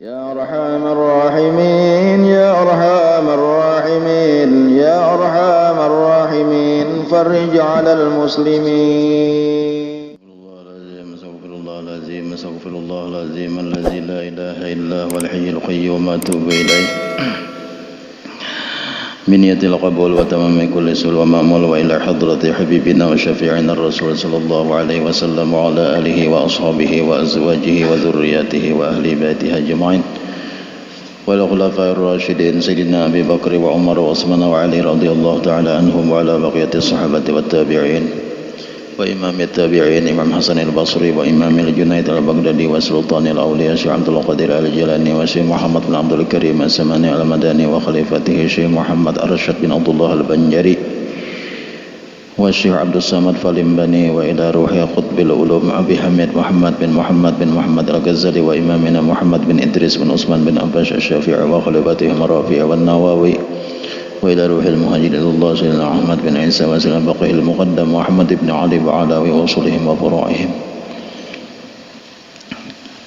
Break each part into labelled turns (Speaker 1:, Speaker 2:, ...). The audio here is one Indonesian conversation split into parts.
Speaker 1: يا أرحم الراحمين يا أرحم الراحمين يا أرحم الراحمين فرج على المسلمين. استغفر الله العظيم استغفر الله العظيم الذي لا إله إلا هو الحي القيوم أتوب إليه بنية القبول وتمام كل سؤال ومأمول وإلى حضرة حبيبنا وشفيعنا الرسول صلى الله عليه وسلم وعلى آله وأصحابه وأزواجه وذرياته وأهل بيته أجمعين والخلفاء الراشدين سيدنا أبي بكر وعمر وعثمان وعلي رضي الله تعالى عنهم وعلى بقية الصحابة والتابعين وإمام التابعين إمام حسن البصري وإمام الجنيد البغدادي وسلطان الأولياء شيخ عبد القادر الجيلاني وشيخ محمد بن عبد الكريم السماني المدني وخليفته شيخ محمد أرشد بن عبد الله البنجري والشيخ عبد الصمد فالمبني وإلى روح قطب العلوم أبي حميد محمد بن محمد الغزالي وإمامنا محمد بن إدريس بن عثمان بن عباس الشافعي وخليفتهم الرافع والنووي وإلى روح المهاجر إلى الله سيدنا أحمد بن عيسى وسلم بقي المقدم وأحمد بن علي وعلاوي وصولهم وفروعهم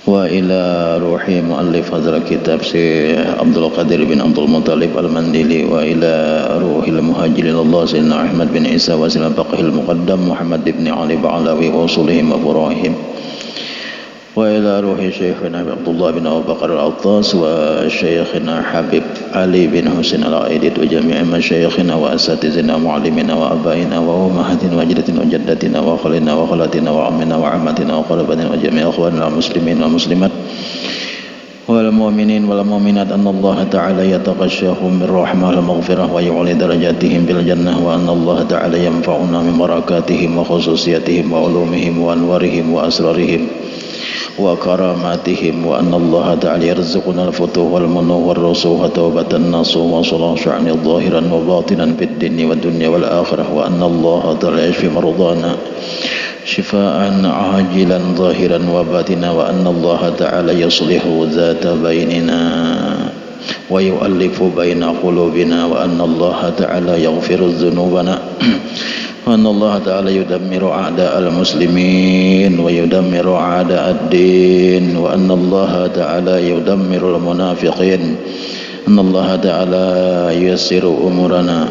Speaker 1: وإلى روح مؤلف هذا الكتاب سي عبد القادر بن عبد المطلب المنديلي وإلى روح المهاجر إلى الله سيدنا أحمد بن عيسى وسلم بقي المقدم محمد بن علي وعلاوي وصولهم وفروعهم وإلى روح شيخنا عبد الله بن أبي بكر العطاس وشيخنا حبيب علي بن حسين العائدي وجميع مشايخنا وأساتذتنا ومعلمنا وأبائنا وأمهاتنا وجدتنا وجدتنا وخالنا وخالاتنا وعمنا وعماتنا وقربنا وجميع أخواننا المسلمين والمسلمات والمؤمنين والمؤمنات أن الله تعالى يتغشاهم بالرحمة والمغفرة ويعلي درجاتهم بالجنة وأن الله تعالى ينفعنا من بركاتهم وخصوصياتهم وعلومهم وأنوارهم وأسرارهم وكراماتهم وأن الله تعالى يرزقنا الفتوح والمنوح والرسوح توبة النصوح وصلاح شأن ظاهرا وباطنا في الدين والدنيا والآخرة وأن الله تعالى يشفي مرضانا شفاء عاجلا ظاهرا وباطنا وأن الله تعالى يصلح ذات بيننا ويؤلف بين قلوبنا وأن الله تعالى يغفر ذنوبنا وأن الله تعالى يدمر أعداء المسلمين ويدمر أعداء الدين وأن الله تعالى يدمر المنافقين أن الله تعالى ييسر أمورنا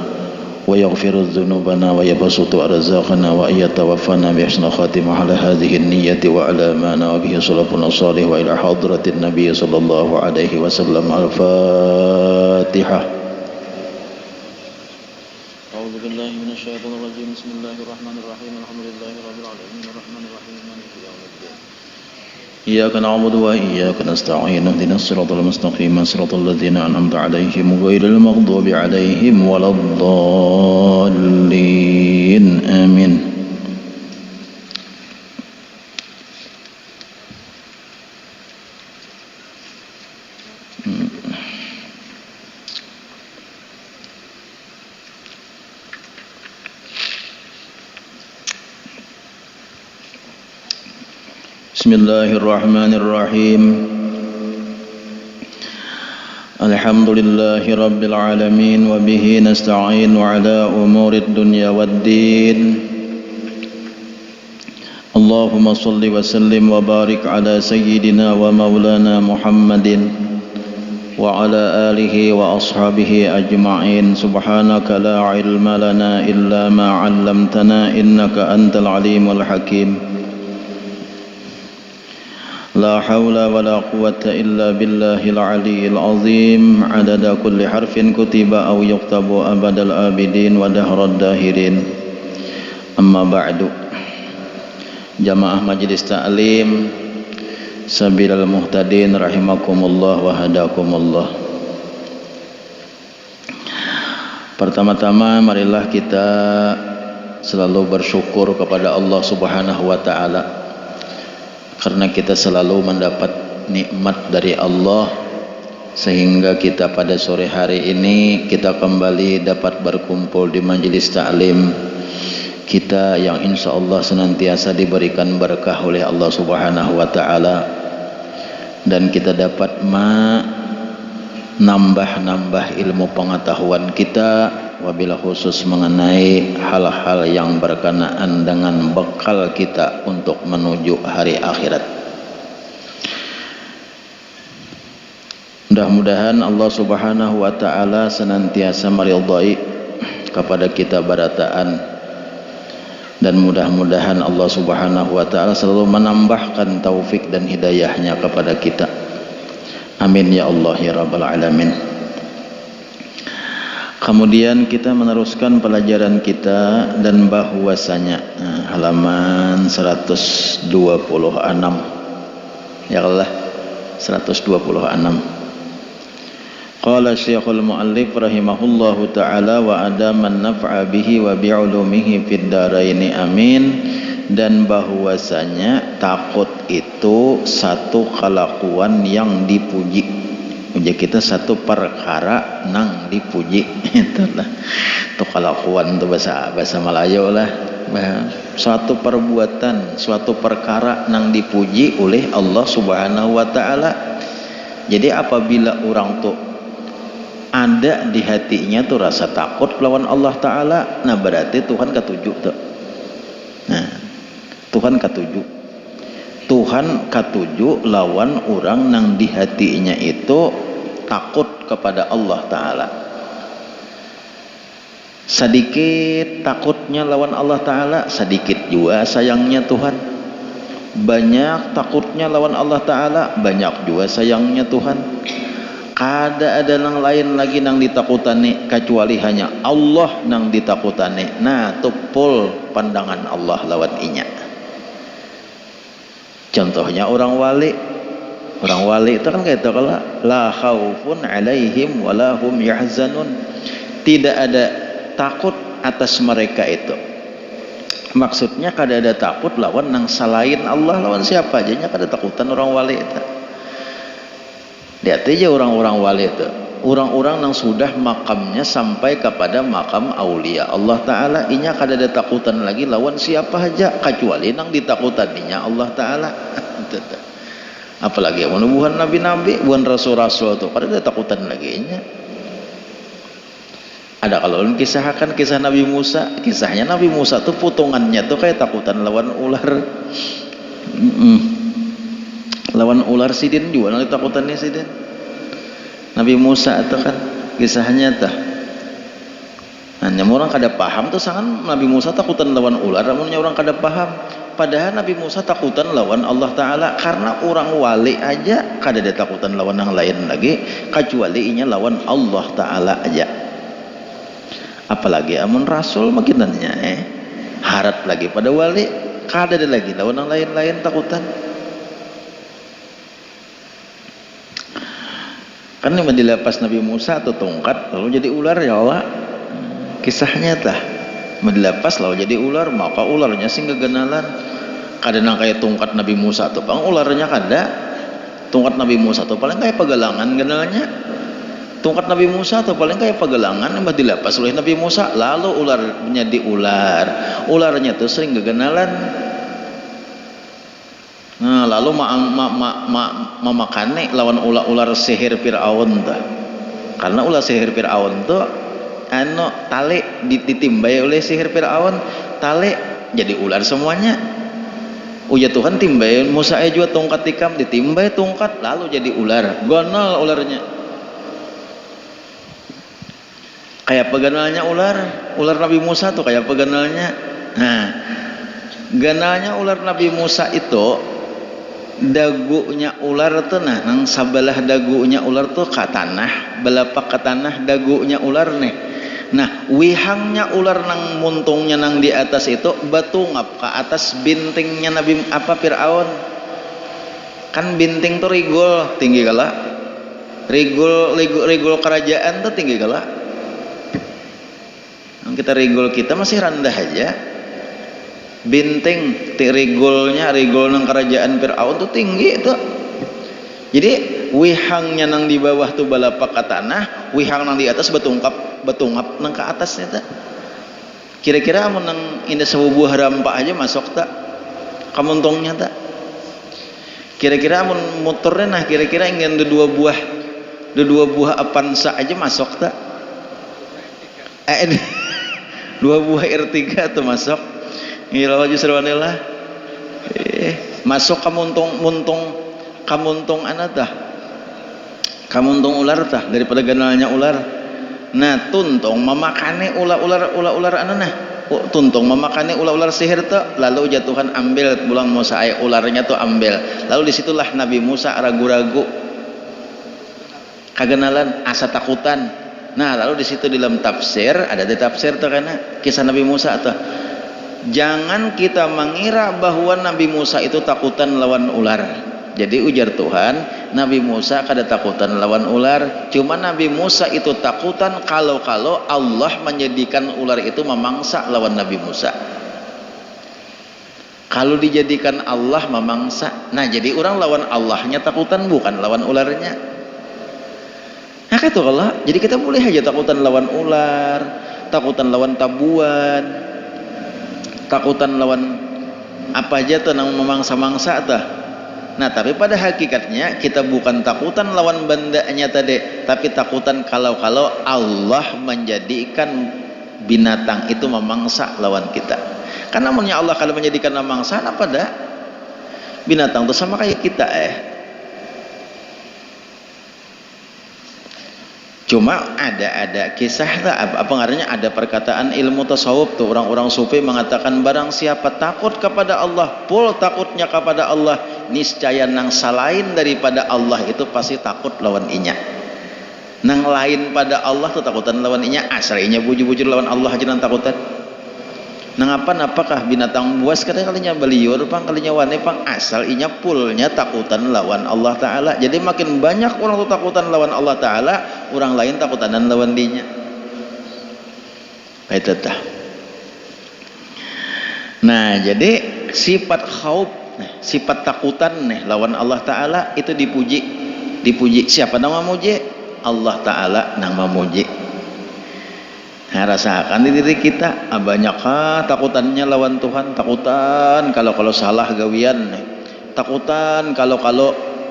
Speaker 1: ويغفر ذنوبنا ويبسط أرزاقنا وأن يتوفنا بحسن خاتمة على هذه النية وعلى ما نوى به سلفنا الصالح وإلى حضرة النبي صلى الله عليه وسلم. الفاتحة. أعوذ بالله من الشيطان الرجيم. بسم الله الرحمن الرحيم. الحمد لله رب العالمين الرحمن الرحيم مالك يوم الدين إياك نعبد وإياك نستعين اهدنا الصراط المستقيم صراط الذين أنعمت عليهم غير المغضوب عليهم ولا الضالين آمين. Bismillahirrahmanirrahim. Alhamdulillahi rabbil alamin wa bihi nasta'in ala umurid dunya waddin. Allahumma salli wa sallim wa barik ala sayyidina wa maulana Muhammadin wa ala alihi wa ashabihi ajma'in. Subhanaka la ilma lana illa ma 'allamtana innaka antal alimul hakim. لا حول ولا قوة إلا بالله العلي العظيم عدد كل حرف كتب أو يكتب أبد الآبدين ودهر الداهرين. أما بعد. Jamaah Majelis Ta'lim Sabilal Muhtadin rahimakumullah wa hadakumullah. Pertama-tama marilah kita selalu bersyukur kepada Allah Subhanahu wa taala karena kita selalu mendapat nikmat dari Allah sehingga kita pada sore hari ini kita kembali dapat berkumpul di majelis ta'lim kita yang insya Allah senantiasa diberikan berkah oleh Allah Subhanahu wa taala, dan kita dapat nambah ilmu pengetahuan kita wabil khusus mengenai hal-hal yang berkenaan dengan bekal kita untuk menuju hari akhirat. Mudah-mudahan Allah Subhanahu wa taala senantiasa meridhai kepada kita barataan, dan mudah-mudahan Allah Subhanahu wa taala selalu menambahkan taufik dan hidayahnya kepada kita. Amin ya Allah ya rabbal alamin. Kemudian kita meneruskan pelajaran kita, dan bahwasanya halaman 126 ya Allah, 126. Qala Syekhul Muallif rahimahullahu ta'ala wa adaman naf'a bihi wa bi'ulumihi fid daraini amin. Dan bahwasanya takut itu satu kelakuan yang dipuji. Uji kita satu perkara nang dipuji. Itulah itu kelakuan itu bahasa Melayu lah. Suatu perbuatan, suatu perkara nang dipuji oleh Allah Subhanahu wa taala. Jadi apabila orang tuh ada di hatinya tuh rasa takut lawan Allah Ta'ala, nah berarti Tuhan ketujuh tuh. Nah, Tuhan ketujuh lawan orang nang di hatinya itu takut kepada Allah Ta'ala. Sedikit takutnya lawan Allah Ta'ala, sedikit juga sayangnya Tuhan. Banyak takutnya lawan Allah Ta'ala, banyak juga sayangnya Tuhan. Kada ada nang lain lagi nang ditakutane kecuali hanya Allah nang ditakutane. Nah, tupul pandangan Allah lawan inya. Contohnya orang wali itu kan kayak itu, kalau la khaufun alaihim wala hum yahzanun, tidak ada takut atas mereka itu. Maksudnya kada ada takut lawan nang selain Allah, lawan siapa aja nya kada takutan orang wali itu. Lihat aja orang-orang wali itu, orang-orang yang sudah makamnya sampai kepada makam aulia Allah Ta'ala, inya kada ada takutan lagi lawan siapa aja kecuali nang ditakutaninya Allah Ta'ala. Apalagi bukan nabi-nabi, bukan rasul-rasul itu kada ada takutan lagi inya. Ada kalau kisahkan kisah Nabi Musa, kisahnya Nabi Musa tuh putungannya tuh kayak takutan lawan ular. Lawan ular sidin juga nanti takutannya sidin. Nabi Musa itu kan kisahnya tah. Hanya orang kada paham tuh sangan Nabi Musa takutan lawan ular, namun orang kada paham. Padahal Nabi Musa takutan lawan Allah Ta'ala, karena orang wali aja kada ada takutan lawan yang lain lagi kecuali inya lawan Allah Ta'ala aja. Apalagi amun rasul makinannya harap lagi pada wali, kada ada lagi lawan yang lain-lain takutan. Kan yang dilepas Nabi Musa atau tongkat lalu jadi ular ya Allah. Kisahnya tah dilepas lalu jadi ular, maka ularnya sing kegenalan. Kada nang kayak tongkat Nabi Musa tuh bang, ularnya kada. Tongkat Nabi Musa tuh paling kayak pegelangan genalnya. Tongkat Nabi Musa tuh paling kayak pegelangan yang dilepas oleh Nabi Musa, lalu ularnya di ular. Ularnya tuh sering kegenalan. Nah, lalu mamakane lawan ular sihir Fir'aun tuh. Karena ular sihir Fir'aun tuh tali ditimbai oleh sihir Fir'aun, tali jadi ular semuanya. Uya Tuhan timbai Musa juga tongkat tikam, ditimbai tongkat lalu jadi ular. Gonal ularnya. Kayak peganalnya ular Nabi Musa tuh kayak peganalnya. Nah, ganalnya ular Nabi Musa itu dagunya ular tuh, nah nang sabalah dagunya ular tuh ke tanah, belapak ke tanah dagunya ular nih. Nah wihangnya ular nang muntungnya nang di atas itu batungap ke atas bintingnya Nabi Fir'aun. Kan binting tuh rigol tinggi kala, rigol kerajaan tuh tinggi kala. Kita rigol kita masih rendah aja. Binting rigol nang kerajaan Fir'aun tuh tinggi itu. Jadi wihangnya nang di bawah tuh balapak ke tanah, wihang nang di atas betungap nang ke atasnya tuh. Kira-kira amun nang indah sebuah rampak aja masuk tak kamuntongnya tak. Kira-kira amun motornya nah kira-kira ingin dua buah Avanza aja masuk tak. Dua buah R3 tuh masuk. Ngirawa justru wanila masuk kamuntung anak dah Kamuntung ular tah daripada ganalnya ular. Nah tuntung memakane ular anana. Tuntung memakane ular sihir tuh, lalu jatuhan ambil pulang Musa ularnya tuh ambil. Lalu disitulah Nabi Musa ragu-ragu, kagenalan asa takutan. Nah lalu disitu di dalam tafsir ada di tafsir tuh karena kisah Nabi Musa tuh. Jangan kita mengira bahwa Nabi Musa itu takutan lawan ular. Jadi ujar Tuhan, Nabi Musa kada takutan lawan ular. Cuma Nabi Musa itu takutan kalau Allah menjadikan ular itu memangsa lawan Nabi Musa. Kalau dijadikan Allah memangsa, nah jadi orang lawan Allahnya takutan bukan lawan ularnya. Nah kata Allah, jadi kita boleh aja takutan lawan ular, takutan lawan tabuan, takutan lawan apa aja tuh nang memangsa-mangsa tah. Nah tapi pada hakikatnya kita bukan takutan lawan bandanya tadi, tapi takutan kalau Allah menjadikan binatang itu memangsa lawan kita. Karena namanya Allah kalau menjadikan memangsa apa dah? Binatang itu sama kayak kita Cuma ada kisah apa ngarannya, ada perkataan ilmu tasawuf tuh orang-orang sufi mengatakan barang siapa takut kepada Allah, pul takutnya kepada Allah, niscaya nang salain daripada Allah itu pasti takut lawan inya. Nang lain pada Allah tuh takutan lawan inya, aslinya bujur-bujur lawan Allah aja nang takutan. Nang apakah binatang buas kalinya beliur pang kalinya wane pang asal inya pulnya takutan lawan Allah Ta'ala. Jadi makin banyak orang tuh takutan lawan Allah Ta'ala, orang lain takutanan lawan dinya. Itu tah. Nah jadi sifat khauf, sifat takutan nih lawan Allah Ta'ala itu dipuji. Siapa nama muji? Allah Ta'ala nang memuji. Nah, rasakan di diri kita banyak takutannya lawan Tuhan, takutan kalau salah gawian, takutan kalau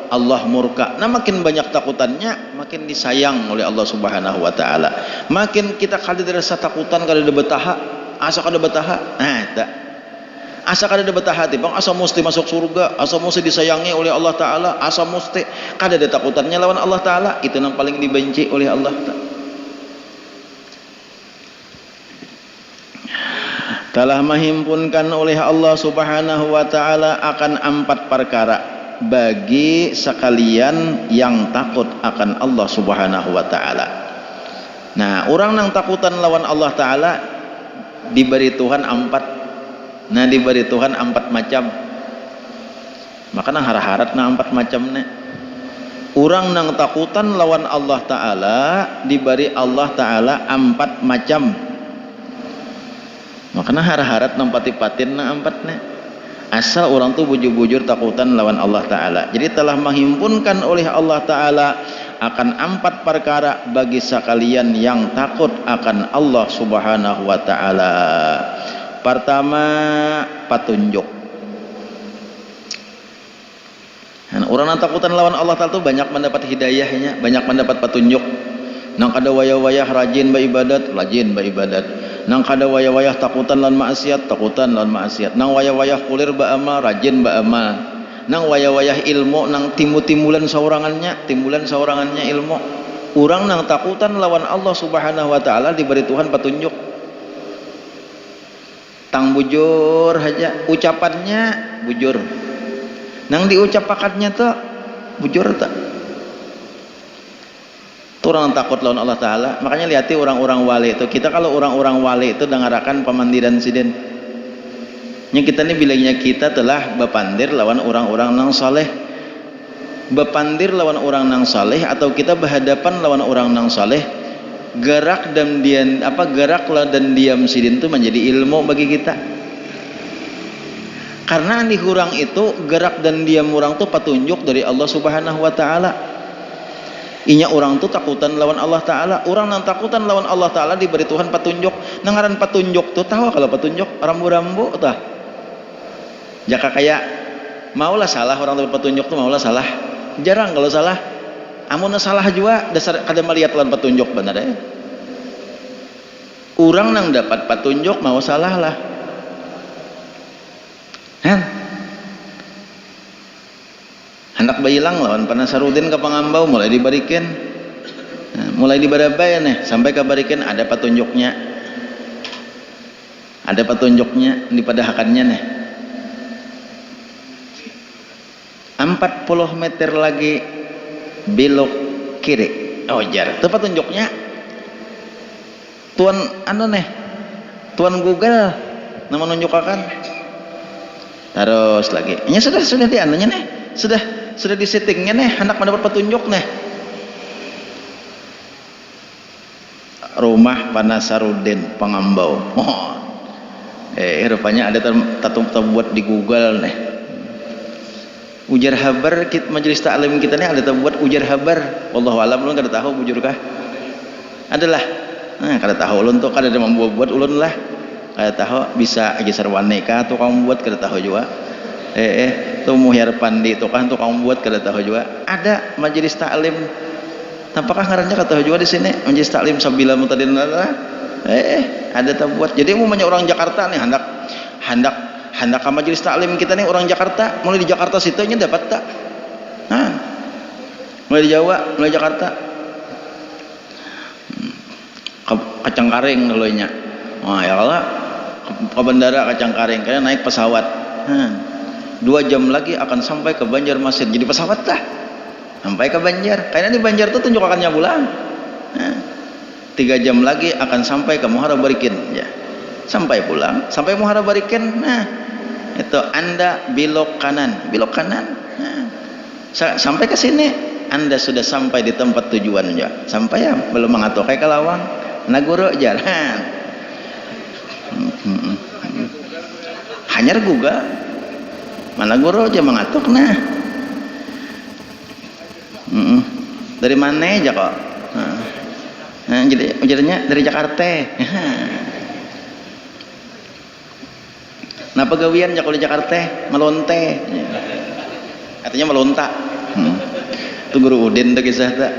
Speaker 1: Allah murka. Nah makin banyak takutannya makin disayang oleh Allah Subhanahu wa Ta'ala. Makin kita kali dirasa takutan kali ada betaha, asa kada betaha. Nah tak asa kada ada betaha bang, asa mesti masuk surga, asa mesti disayangi oleh Allah Ta'ala, asa mesti kada ada takutannya lawan Allah Ta'ala. Itu yang paling dibenci oleh Allah Ta'ala. Telah menghimpunkan oleh Allah Subhanahu wa Ta'ala akan 4 perkara bagi sekalian yang takut akan Allah Subhanahu wa Ta'ala. Nah orang yang takutan lawan Allah Ta'ala diberi Tuhan 4. Nah diberi Tuhan 4 macam, makanya harap-harap na 4 macam nih. Orang yang takutan lawan Allah Ta'ala diberi Allah Ta'ala 4 macam, makanya harap-harap nampati-patin na 4 nih. Asal orang tuh bujur-bujur takutan lawan Allah Ta'ala. Jadi telah menghimpunkan oleh Allah Ta'ala akan 4 perkara bagi sekalian yang takut akan Allah Subhanahu wa Ta'ala. Pertama, petunjuk. Nah, orang yang takutan lawan Allah Ta'ala itu banyak mendapat hidayahnya, banyak mendapat petunjuk. Nang kada wayah-wayah rajin beribadat, nang kada wayah-wayah takutan lan maksiat, takutan lan maksiat. Nang wayah-wayah kulir ba'amal, rajin ba'amal. Nang wayah-wayah ilmu, nang timulan saurangannya ilmu. Orang nang takutan lawan Allah Subhanahu wa Ta'ala diberi Tuhan petunjuk. Tang bujur aja, ucapannya bujur. Nang diucapakannya tuh bujur tak. Orang takut lawan Allah Ta'ala. Makanya lihati orang-orang wali itu, kita kalau orang-orang wali itu dengarakan pamandiran siden yang kita ini bilangnya kita telah bepandir lawan orang-orang nang saleh, bepandir lawan orang nang saleh, atau kita berhadapan lawan orang nang saleh. Gerak dan diam sidin itu menjadi ilmu bagi kita, karena di kurang itu gerak dan diam orang itu petunjuk dari Allah Subhanahu wa Ta'ala. Inya orang tuh takutan lawan Allah Ta'ala. Orang yang takutan lawan Allah Ta'ala diberi Tuhan petunjuk. Nangaran petunjuk tuh tahu kalau petunjuk rambu-rambu tah. Jaka kayak maulah salah orang tuh petunjuk tuh maulah salah. Jarang kalau salah. Amun salah juga dasar kada melihat lawan petunjuk benar ya. Orang yang dapat petunjuk mau salah lah. hendak bailang lawan Panasarudin ke Pangambau mulai dibarikin, mulai dibarabay nih sampai ke barikin ada petunjuknya, di padahakannya nih 40 meter lagi belok kiri. Oh jar itu petunjuknya tuan tuan Google nama menunjukkan terus lagi ini sudah di anunya nih sudah di settingnya nih hendak mendapat petunjuk nih rumah Panasarudin Pangambau. Rupanya ada terbuat di Google nih ujar habar majelis taklim kita nih ada terbuat ujar habar. Wallahu alam ulun kada tahu bujur kah adalah kada tahu ulun tuh kada ada membuat ulun lah kada tahu bisa aja sarwane kah tuh kamu buat kada tahu juga tuh muhyar pandi tuh kan tuh kamu buat kada tahu juga ada majelis taklim tampakah ngarannya kada tahu juga di sini majelis taklim sabila mutadin ada terbuat. Jadi umumnya orang Jakarta nih hendak ke majelis taklim kita nih orang Jakarta mulai di Jakarta situnya dapat tak mulai di Jawa mulai Jakarta Kacang Karing dulunya ya kalau ke bandara Kacang Karing karena naik pesawat 2 jam lagi akan sampai ke Banjarmasin jadi pesawat lah sampai ke Banjar kayaknya di Banjar tuh tunjukannya pulang 3 jam lagi akan sampai ke Muara Barikin ya sampai pulang sampai Muara Barikin itu Anda belok kanan sampai ke sini Anda sudah sampai di tempat tujuan ya sampai ya belum mengatur kayak ke Lawang Nagoro jalan hanyar Google mana guru aja mengatur dari mana aja kok jadi ujarnya dari Jakarta. Nah pegawian ya kalau di Jakarta melonte artinya melontak itu guru Udin tuh kisah tak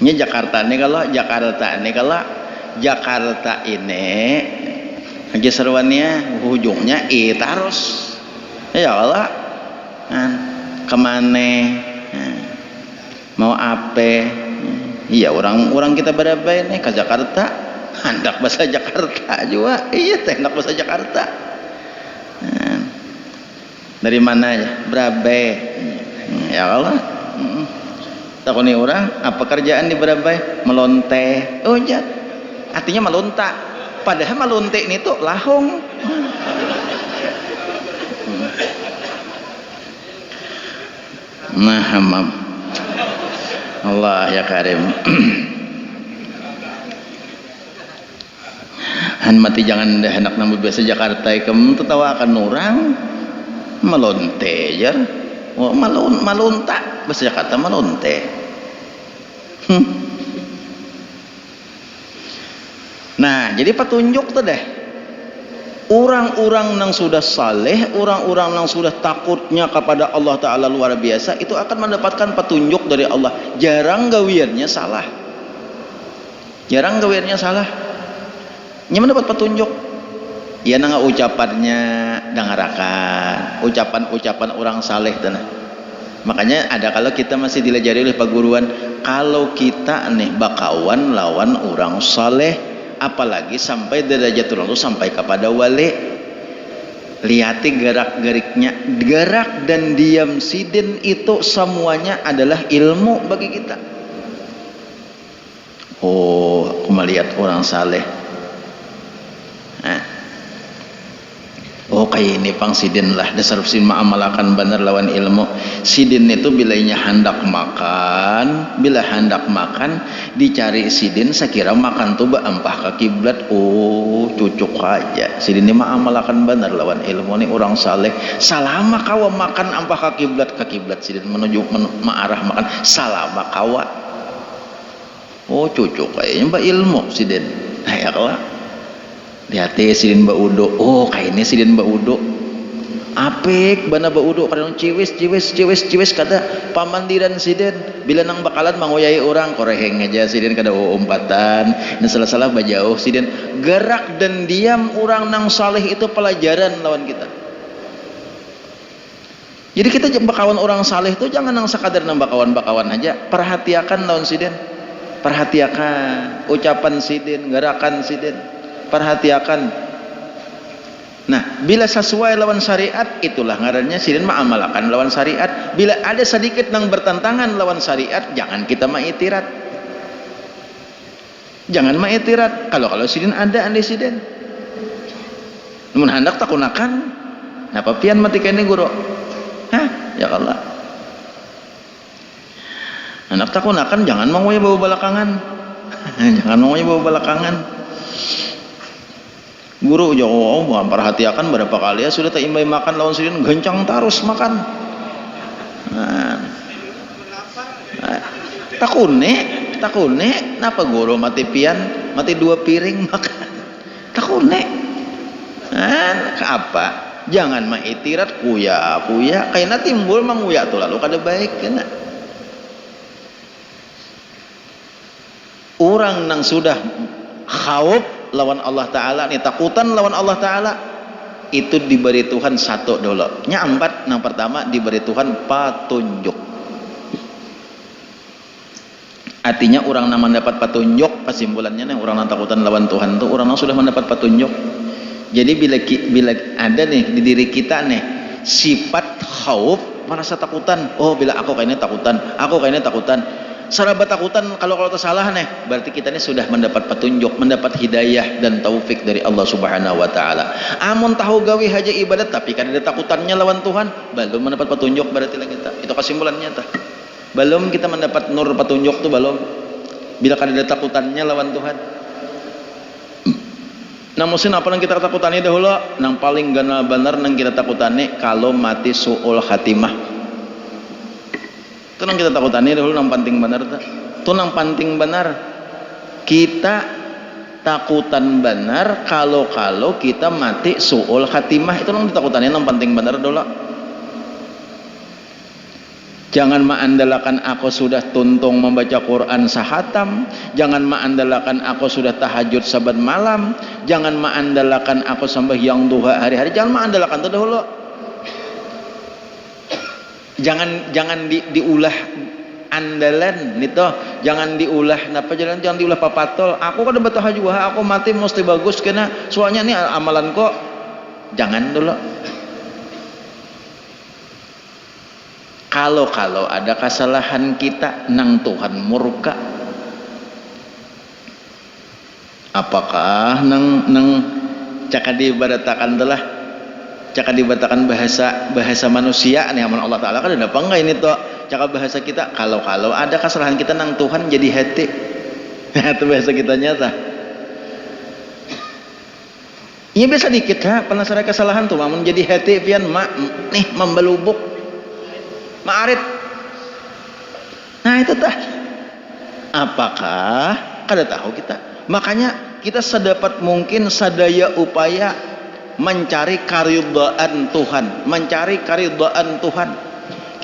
Speaker 1: ini Jakarta ini kalau Jakarta ini aja seruannya ujungnya terus ya Allah kemana mau apa iya orang kita berapa ini ke Jakarta hendak bahasa Jakarta juga iya hendak bahasa Jakarta dari mana ya Berabai ya Allah takut nih orang apa kerjaan di Berabai melonte oh ya artinya melontak padahal melonte ini tuh lahong nah Allah ya Karim han mati jangan hendak nambah bahasa Jakarta kamu tertawakan orang melonte jar malunta bahasa Jakarta melonte nah jadi petunjuk tuh deh orang-orang yang sudah saleh orang-orang yang sudah takutnya kepada Allah Ta'ala luar biasa itu akan mendapatkan petunjuk dari Allah jarang gawiannya salah nya mendapat petunjuk ya nang ucapannya dengarakan ucapan orang saleh tanah makanya ada kalau kita masih dilajari oleh paguruan kalau kita nih bakawan lawan orang saleh apalagi sampai derajat orang itu sampai kepada wali lihati gerak-geriknya gerak dan diam sidin itu semuanya adalah ilmu bagi kita aku melihat orang saleh kayak ini pang sidin lah dasar sin ma'amalakan bener lawan ilmu sidin itu bilainya hendak makan bila hendak makan dicari sidin sekira makan tuh empah ke kiblat cucuk aja sidin ini ma'amalakan bener lawan ilmu nih orang saleh salama kawa makan empah ke kiblat sidin menuju ma'arah makan salama kawa cucuk kayaknya mbak ilmu sidin ya Allah lihat sidin Mbak Udo kayak ini sidin Mbak Udo apik bana Mbak Udo kadang ciwis kada pamandiran sidin bila nang bakalan mangoyai orang koreheng aja sidin kada umpatan dan salah bajauh sidin gerak dan diam orang nang saleh itu pelajaran lawan kita Jadi kita bakawan orang saleh itu jangan nang sakadar nang bakawan-bakawan aja, perhatiakan lawan siden, perhatiakan ucapan siden, gerakan siden, perhatiakan. Nah, bila sesuai lawan syariat, itulah ngarannya siden ma'amalakan lawan syariat. Bila ada sedikit nang bertentangan lawan syariat, jangan kita maitirat. Jangan maitirat. Kalau siden ada ande siden. Mun hendak takunakan, napa pian mati kene guru? Hah? Ya Allah. Anak takunakan jangan mau bawa belakangan. Jangan mau bawa belakangan. Guru jauh perhatiakan berapa kali ya sudah tak imbai makan lawan sudin gencang terus makan. Takune napa guru mati pian mati 2 piring makan takune apa jangan maitirat kuya kayaknya timbul manguya tuh lalu kada baik kena orang nang sudah khauf lawan Allah Ta'ala nih takutan lawan Allah Ta'ala itu diberi Tuhan satu dulu nya 4 yang pertama diberi Tuhan petunjuk. Artinya orang yang mendapat petunjuk kesimpulannya nih orang yang takutan lawan Tuhan tuh orang yang sudah mendapat petunjuk. Jadi bila ada nih di diri kita nih sifat khauf merasa takutan, oh bila aku kayaknya takutan sahabat takutan kalau salah nih berarti kita ini sudah mendapat petunjuk, mendapat hidayah dan taufik dari Allah Subhanahu wa taala. Amun tahu gawe haja ibadat tapi kan ada takutannya lawan Tuhan, belum mendapat petunjuk berarti lah kita. Itu kesimpulannya tah. Belum kita mendapat nur petunjuk tuh belum. Bila kan ada takutannya lawan Tuhan. Nah mungkin apa yang kita takutani dahulu, nang paling gana benar nang kita takutani kalau mati su'ul khatimah. Itu nang kita takutani dahulu nang penting benar tuh. Itu nang penting benar. Kita takutan benar kalau kita mati su'ul khatimah, itu nang ditakutani nang penting benar dahulu. Jangan mengandalkan aku sudah tuntung membaca Quran sahatam, jangan mengandalkan aku sudah tahajud saban malam, jangan mengandalkan aku sembahyang duha hari-hari, jangan mengandalkan itu dahulu. Jangan diulah andalan itu, jangan diulah napa jangan diulah papatol. Aku kan udah tahajud, aku mati mesti bagus kena soalnya ini amalan kok. Jangan dulu. Kalau ada kesalahan kita nang Tuhan murka, apakah nang caka diibaratakan telah caka diibaratakan bahasa manusia nih aman Allah Ta'ala kan ada apa enggak ini toh caka bahasa kita kalau ada kesalahan kita nang Tuhan jadi hati itu bahasa kita nyata iya biasa dikit ha penasaran kesalahan tuh namun jadi hati pian nih membelubuk ma'arid. Nah itu tah. Apakah kada tahu kita? Makanya kita sedapat mungkin sadaya upaya mencari karidhaan Tuhan, mencari karidhaan Tuhan.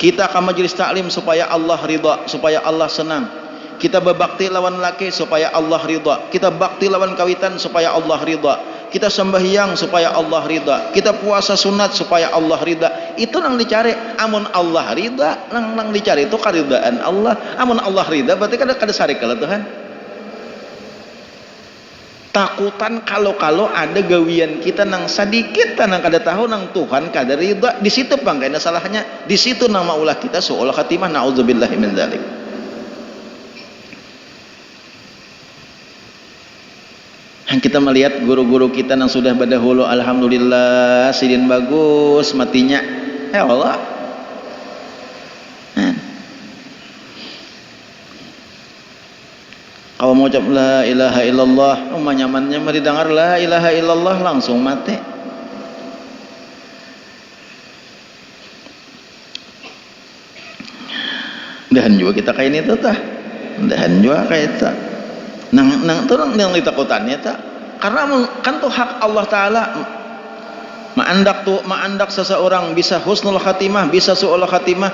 Speaker 1: Kita ke majelis taklim supaya Allah ridha, supaya Allah senang. Kita berbakti lawan laki supaya Allah ridha. Kita bakti lawan kawitan supaya Allah ridha. Kita sembahyang supaya Allah ridha, kita puasa sunat supaya Allah ridha. Itu nang dicari. Amun Allah ridha nang dicari itu karidhaan Allah. Amun Allah ridha berarti kada sarik kalau Tuhan. Takutan kalau ada gawian kita nang sedikit nang kada tahu nang Tuhan kada ridha, di situ bangkainya salahnya, di situ nama ulah kita su'ul khatimah, naudzubillahi min dzalik. Kita melihat guru-guru kita yang sudah berdahulu, alhamdulillah sidin bagus matinya, ya Allah. Kalau mau ucap la ilaha illallah, rumah nyamannya mari dengar la ilaha illallah langsung mati. Dan juga kita kayak ini tuh tah, dan juga kayak itu. Nang itu yang ditakutannya tak karena kan tuh hak Allah Ta'ala ma'andak seseorang bisa husnul khatimah bisa su'ul khatimah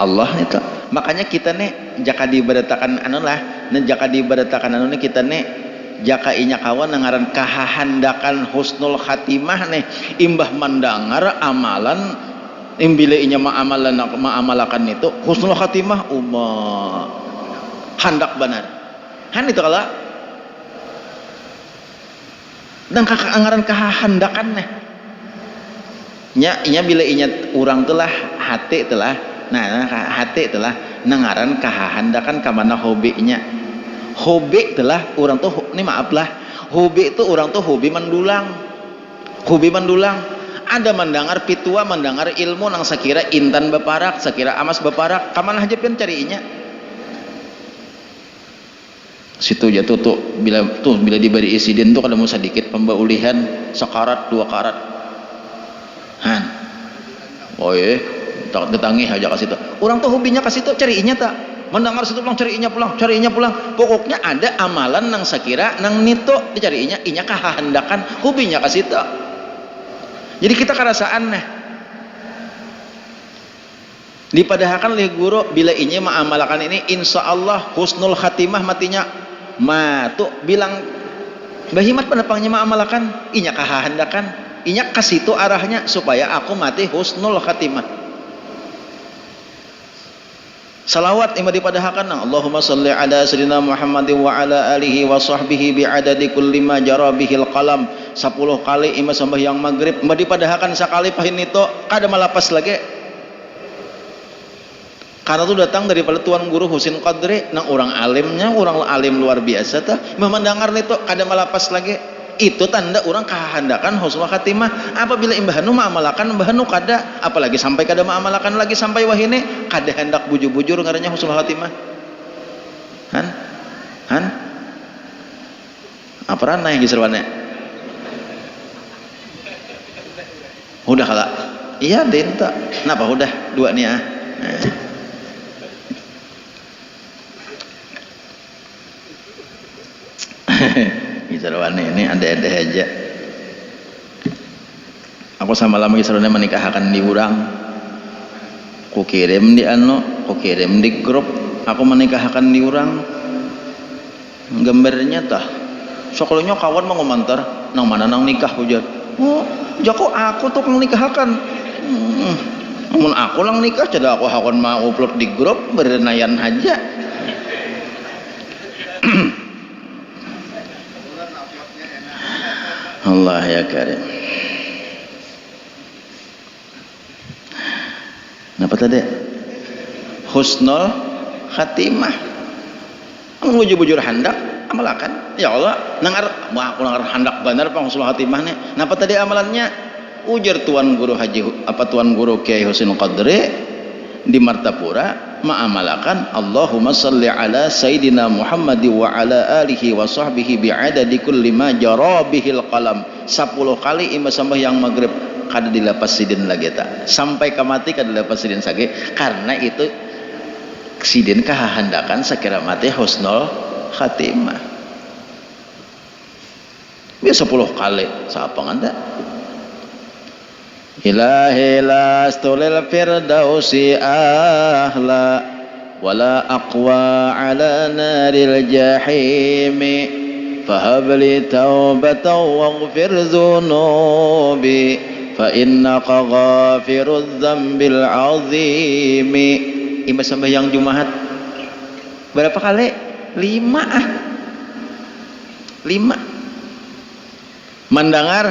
Speaker 1: Allah itu makanya kita nih jaka diberitakan jaka diberitakan nih kita nih jaka inya kawan ngaran kahandakan husnul khatimah nih imbah mendengar amalan imbile inya ma'amalakan itu husnul khatimah handak benar han itu kalau dan anggaran kehandakan nya bila inya urang telah hati telah hati telah nangaran kehandakan kamana hobinya hobi telah urang tuh ini maaf lah hobi itu urang tuh hobi mendulang ada mendengar pitua mendengar ilmu nang sakira intan beparak sakira amas beparak kamana aja pun carinya situ jatuh tuh bila diberi isiden tuh kada mau sedikit pembaulihan sekarat 2 karat han oh iya tak detangi aja kasih tuh orang tuh hobinya kasih tuh carinya tak mendengar situ pulang carinya pulang pokoknya ada amalan nang sakira nang nito dicarinya inya kahandakan hobinya kasih tuh jadi kita kerasaan dipadahakan oleh guru bila inya mengamalkan ini insya Allah husnul khatimah matinya tuh bilang bahimat penepangnya mengamalkan inya kahandakan inya kasih itu arahnya supaya aku mati husnul khatimah salawat ima dipadahakan Allahumma salli ala sayyidina Muhammadin wa ala alihi wa sahbihi bi'adadi kulli ma jara bihil qalam 10 kali ima sembahyang maghrib ima dipadahakan sekali pahin itu kada malapas lagi karena itu datang daripada Tuan Guru Husin Qadri nang orang alimnya orang alim luar biasa tuh mendengar itu kada malapas lagi itu tanda orang kehendakan husnul khatimah apabila imbahanu ma'amalakan imbahanu kada apalagi sampai kada ma'amalakan lagi sampai wahine kada hendak bujur-bujur ngarannya husnul khatimah han apa ranah yang diserwane udah kala iya denta kenapa udah 2 nih Gisarwane ini ada aja aku sama lama gisarwane menikahkan di urang ku kirim di grup aku menikahkan di urang gambarnya tah sokalnya kawan mau ngomentar nang mana nang nikah ujar jako aku tuh menikahkan namun aku lang nikah jadi aku hakon mau upload di grup berenayan aja Allah ya karim. Napa tadi? Husnul khatimah. Bujur-bujur handak amalakan. Ya Allah, aku nangar handak benar pang husnul khatimah nih. Napa tadi amalannya? Ujar Tuan Guru Tuan Guru Kiai Husin Qadri di Martapura ma'amalakan Allahumma salli ala sayyidina Muhammad wa ala alihi wa sahbihi bi'adadi kulli ma jara bihil qalam 10 kali ima sembahyang maghrib kada dilepas sidin lagi tak sampai kamati kada dilepas sidin sage karena itu sidin kahandakan sakira mati husnul khatimah biasa 10 kali siapa nganda Ilahi lastulil firdausi ahla wala aqwa ala naril jahimi fahabli taubatan waghfir dhunubi fa innaka ghafirudz dzambil azimi ima sembahyang Jumat berapa kali? 5 mendengar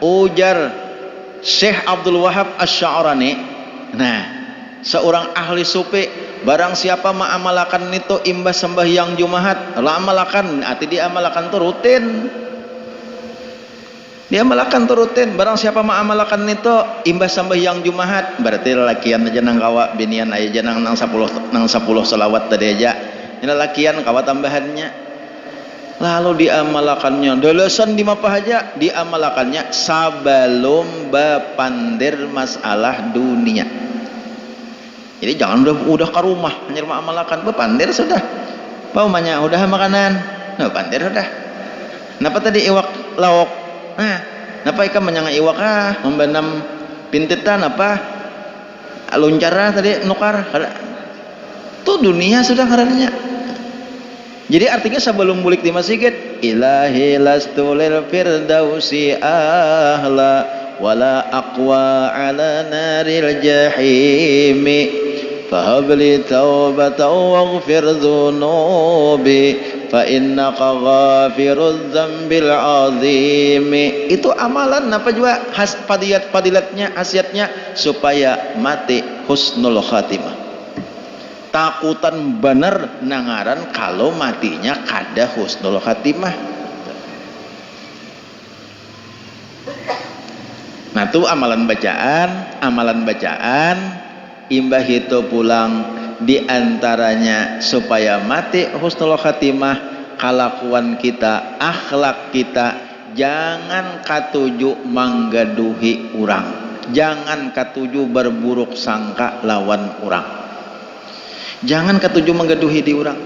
Speaker 1: ujar Syekh Abdul Wahab Asy-Sya'rani seorang ahli sufi barang siapa ma'amalakan itu imbas sembahyang Jumat amalakan arti diamalakan itu rutin barang siapa ma'amalakan itu imbas sembahyang Jumat berarti lelakian aja nang kawa binian aja nang 10 selawat tadi aja ini lelakian kawa tambahannya lalu diamalakannya dalasan di mapa aja diamalakannya sebelum bapandir masalah dunia jadi jangan udah ke rumah hanya rumah amalakan bapandir sudah paumanya udah makanan pandir sudah kenapa tadi iwak lauk kenapa ikan menyang iwak membenam pintitan apa luncara tadi nukar tuh dunia sudah karenanya. Jadi artinya sebelum bulik di masjid ilahi lastulil firdausi ahla wala aqwa ala naril jahimi fahabli taubatan waghfir dhunubi fa innaka ghafirudz dzambil azimi. Itu amalan apa juga fadilatnya, khasiatnya supaya mati husnul khatimah. Takutan bener nangaran kalau matinya kada husnul khatimah. Nah itu amalan bacaan imbah itu pulang diantaranya supaya mati husnul khatimah, kelakuan kita, akhlak kita, jangan katuju manggaduhi urang, jangan katuju berburuk sangka lawan urang, jangan katuju manggaduhi di urang.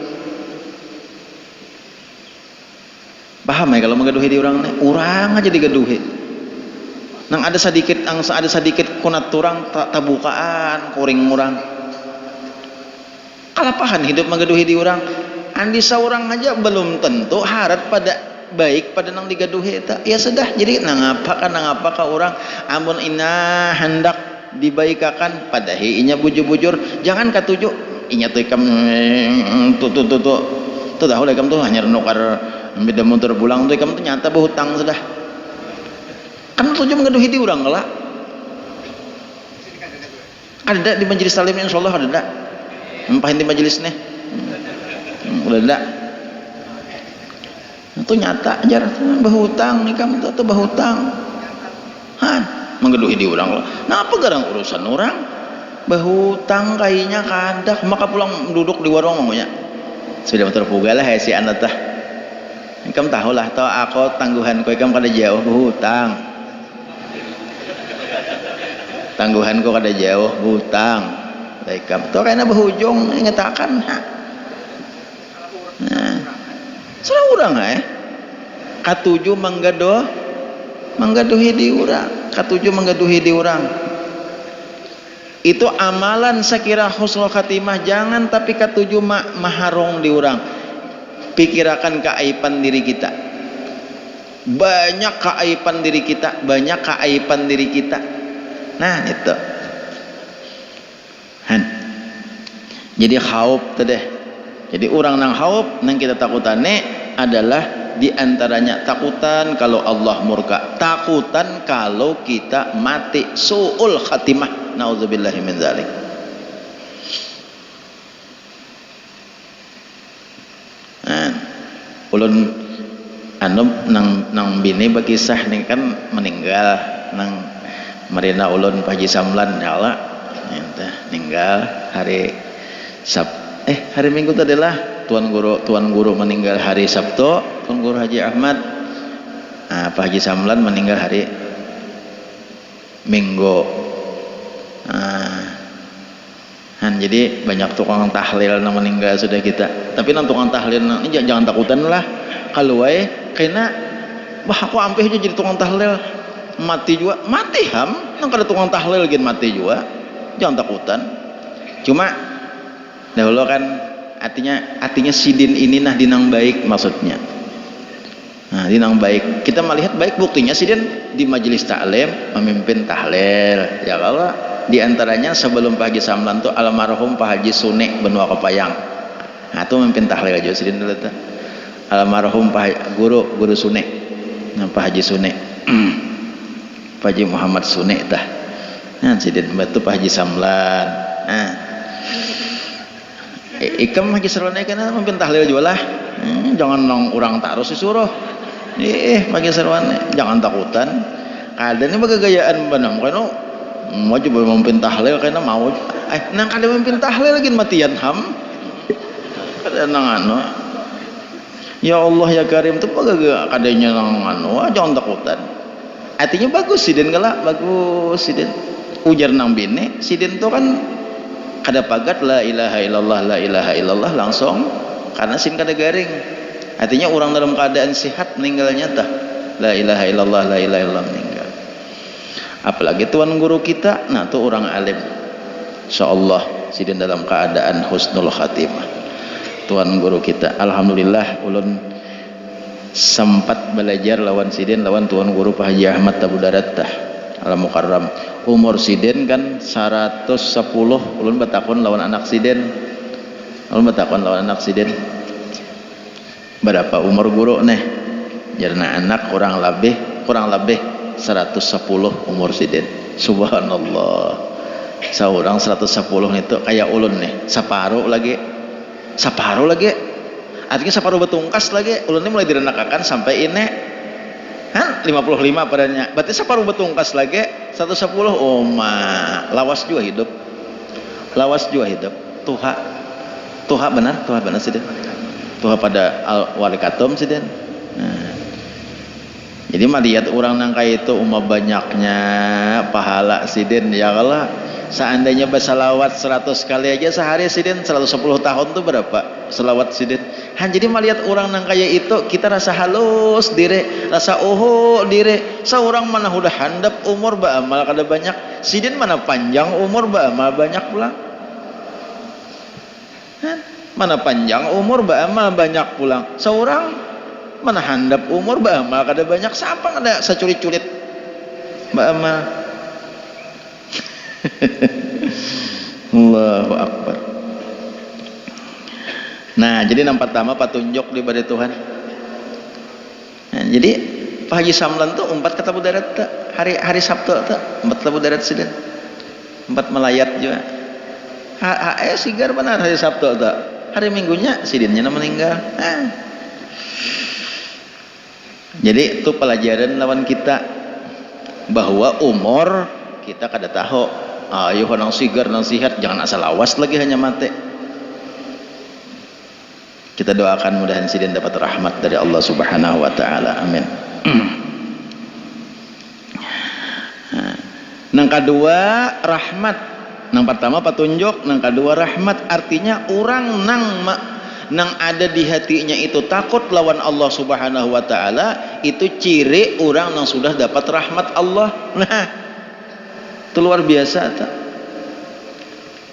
Speaker 1: Paham ya kalau manggaduhi di urang nih, urang aja digaduhi. Nang ada sedikit kunat turang tabukaan kuring urang. Kalapahan hidup menggaduhi di urang. Andi saurang aja belum tentu harat pada baik pada nang digaduhi eta. Ya sudah, jadi nangapa ka urang amun ina hendak dibaikakan padahi inya bujur-bujur, jangan katuju inya teh ikam tuh dah ikam tuh hanya nukar beda motor pulang tuh ikam tuh nyata berhutang sudah. Kan tujuh menggaduhi di urang lah. Ada di majelis salim insyaallah ada. Empahin di majelis nih. Udah ada. Itu nyata aja bahutang nih kamu tuh bahutang. Han, menggaduhi di urang lah. Nah apa garang urusan orang? Bahutang kayaknya kadak maka pulang duduk di warung ngomongnya. Sudah terpugal lah si anak tah. Kamu tahu lah, tahu aku tangguhan kau kamu kada jauh bahutang. Tangguhanku kada jauh hutang baikam to kayaknya berhujung ngetakan nah salah urang katuju manggaduhi di urang, katuju manggaduhi di urang itu amalan sekira husnul khatimah. Jangan tapi katuju maharong di urang. Pikirakan keaiban diri kita, banyak keaiban diri kita. Nah itu jadi khauf teh. Jadi orang nang khauf nang kita takutane adalah diantaranya takutan kalau Allah murka, takutan kalau kita mati su'ul khatimah, nauzubillahi min dzalik. Ulun nang bini bakisah nih kan meninggal nang Marina ulun Pak Haji Samlan ya Allah meninggal hari hari Minggu tadi lah. Tuan guru meninggal hari Sabtu, Tuan Guru Haji Ahmad. Pak Haji Samlan meninggal hari Minggu. Jadi banyak tukang tahlil yang meninggal sudah kita. Tapi nang tukang tahlil ini jangan takutan lah. Kalau kena aku ampe aja jadi tukang tahlil. Mati juga, mati ham nang kada tukang tahlil gin mati juga, jangan takutan. Cuma dahulu kan artinya sidin ini nah dinang baik maksudnya. Nah dinang baik kita melihat baik buktinya sidin di majelis taklim memimpin tahlil ya kalau diantaranya sebelum Pak Haji Samlan tuh almarhum Pak Haji Sune Benua Kepayang. Nah itu memimpin tahlil aja sidin dulu tuh almarhum Pak Guru Sune, nah Pak Haji Sune. Pak Haji Muhammad Sune tah. Nah, sidin batu Pak Haji Samlan. Nah. Ikam Haji Samlan kana memimpin tahlil juga lah. Jangan nong urang tarus disuruh. Pak Haji Samlan jangan takutan. Kadane bagagayaan banam kana mau coba memimpin tahlil kana mau. Nang kada memimpin tahlil lagi matian ham. Kada nang anu. Ya Allah ya Karim tuh bagaga kadanya nang anu jangan takutan. Artinya bagus sidin galak, bagus sidin. Ujar nang bini, sidin tuh kan kada pagat la ilaha illallah langsung karena sin kada garing. Artinya orang dalam keadaan sehat meninggalnya tah la ilaha illallah meninggal. Apalagi tuan guru kita, nah tuh orang alim. Insyaallah sidin dalam keadaan husnul khatimah. Tuan guru kita, alhamdulillah ulun sempat belajar lawan sidin lawan tuan guru Pak Haji Ahmad Tabu Darat tah. Al Mukarram. Umur siden kan 110. Ulun batakon lawan anak siden. Ulun batakon lawan anak siden. Berapa umur guru nih? Jarna anak kurang lebih 110 umur siden. Subhanallah. Seorang 110 itu kayak ulun nih, separuh lagi. Artinya separuh betungkas lagi. Ulun ini mulai direnakakan sampai ini 55 padanya. Berarti separuh betungkas lagi 110. Oh lawas juga hidup. Tuha benar sih. Tuha pada wali katum sih. Jadi melihat orang nangka itu banyaknya pahala sidin ya Allah. Seandainya bersalawat 100 kali aja sehari sidin 110 tahun tuh berapa selawat sidin. Jadi melihat orang nangkaya itu kita rasa halus diri, rasa diri. Seorang mana udah handap umur beramal kada banyak, sidin mana panjang umur beramal banyak pula. Mana panjang umur beramal banyak pulang. Seorang mana handap umur beramal kada banyak, siapa ada sacurit-curit beramal. Allahu Akbar. Nah, jadi yang pertama petunjuk daripada Tuhan. Nah, jadi Pak Haji Samlan tuh 4 ketemu darat tuh. Hari Sabtu tuh 4 ketemu darat sidin. 4 melayat juga. Sigar benar hari Sabtu tuh. Hari Minggunya sidinnya meninggal. Jadi itu pelajaran lawan kita bahwa umur kita kada tahu. Ayo nang sigar nang sihat, jangan asal awas lagi hanya mati. Kita doakan mudahan sidin dapat rahmat dari Allah Subhanahu wa taala. Amin. Nang kedua rahmat. Nang pertama petunjuk, nang kedua rahmat. Artinya orang nang ada di hatinya itu takut lawan Allah Subhanahu wa taala, itu ciri orang yang sudah dapat rahmat Allah. Nah, itu luar biasa tak?